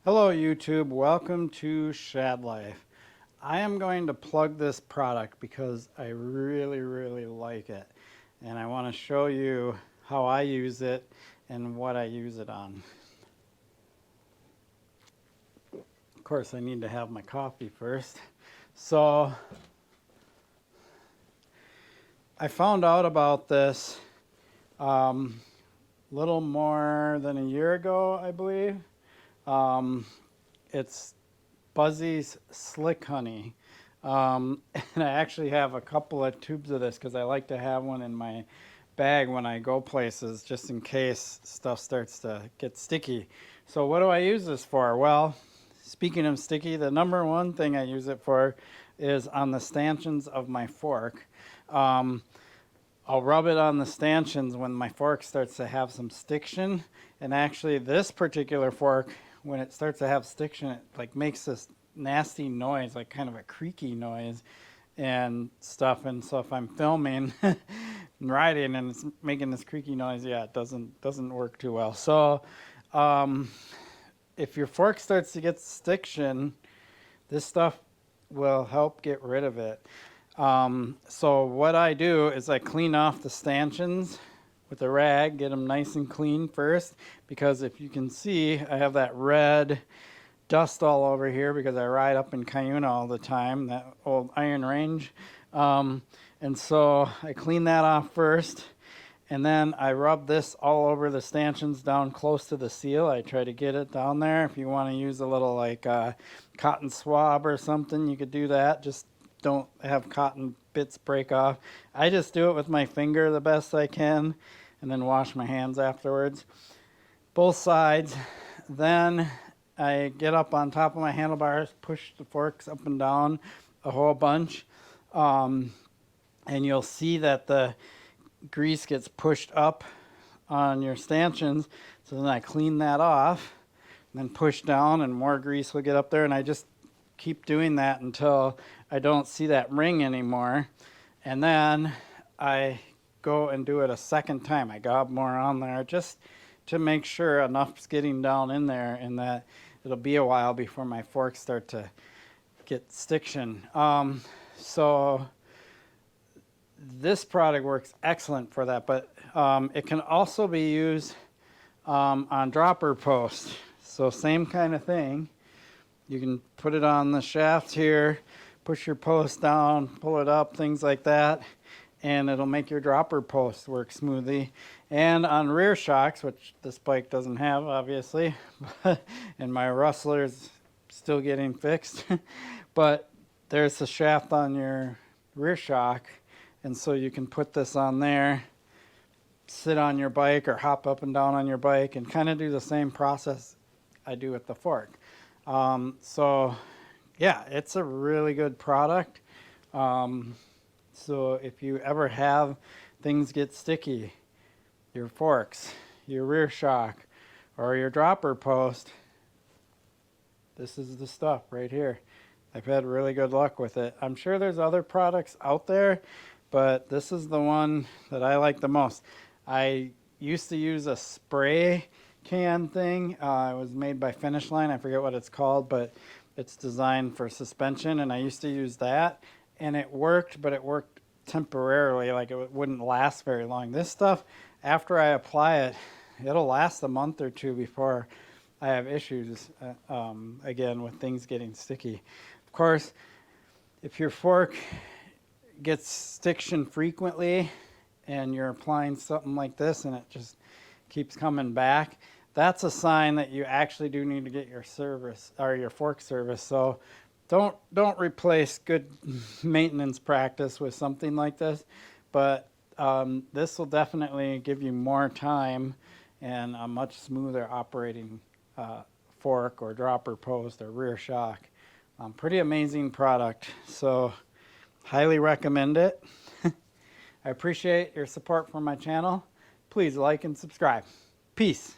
Hello YouTube, welcome to Shad Life. I am going to plug this product because I really like it, and I want to show you how I use it and what I use it on. Of course, I need to have my coffee first. So I found out about this little more than a year ago, I believe. It's Buzzy's Slick Honey. And I actually have a couple of tubes of this because I like to have one in my bag when I go places just in case stuff starts to get sticky. So what do I use this for? Well, speaking of sticky, the number one thing I use it for is on the stanchions of my fork. I'll rub it on the stanchions when my fork starts to have some stiction. And actually this particular fork, when it starts to have stiction, it like makes this nasty noise, like kind of a creaky noise and stuff. And so if I'm filming and riding and it's making this creaky noise, yeah, it doesn't work too well. So if your fork starts to get stiction, this stuff will help get rid of it. So what I do is I clean off the stanchions with a rag, get them nice and clean first, because if you can see, I have that red dust all over here because I ride up in Cuyuna all the time, that old Iron Range. And so I clean that off first, and then I rub this all over the stanchions down close to the seal. I try to get it down there. If you want to use a little like cotton swab or something, you could do that. Just don't have cotton bits break off. I just do it with my finger the best I can and then wash my hands afterwards. Both sides. Then I get up on top of my handlebars, push the forks up and down a whole bunch. And you'll see that the grease gets pushed up on your stanchions. So then I clean that off and then push down and more grease will get up there. And I just keep doing that until I don't see that ring anymore. And then I go and do it a second time. I gob more on there just to make sure enough's getting down in there and that it'll be a while before my forks start to get stiction. So this product works excellent for that, but it can also be used on dropper posts. So same kind of thing. You can put it on the shaft here, push your post down, pull it up, things like that, and it'll make your dropper post work smoothly. And on rear shocks, which this bike doesn't have, obviously, and my Rustler's still getting fixed, but there's a shaft on your rear shock, and so you can put this on there, sit on your bike or hop up and down on your bike and kind of do the same process I do with the fork. So yeah, it's a really good product. So if you ever have things get sticky, your forks, your rear shock, or your dropper post, this is the stuff right here. I've had really good luck with it. I'm sure there's other products out there, but this is the one that I like the most. I used to use a spray can thing. It was made by Finish Line. I forget what it's called, but it's designed for suspension, and I used to use that, and it worked, but it worked temporarily, like it wouldn't last very long. This stuff, after I apply it, it'll last a month or two before I have issues again with things getting sticky. Of course, if your fork gets stiction frequently and you're applying something like this and it just keeps coming back, that's a sign that you actually do need to get your service or your fork service. So don't replace good maintenance practice with something like this, but this will definitely give you more time and a much smoother operating fork or dropper post or rear shock. Pretty amazing product, so highly recommend it. I appreciate your support for my channel. Please like and subscribe. Peace.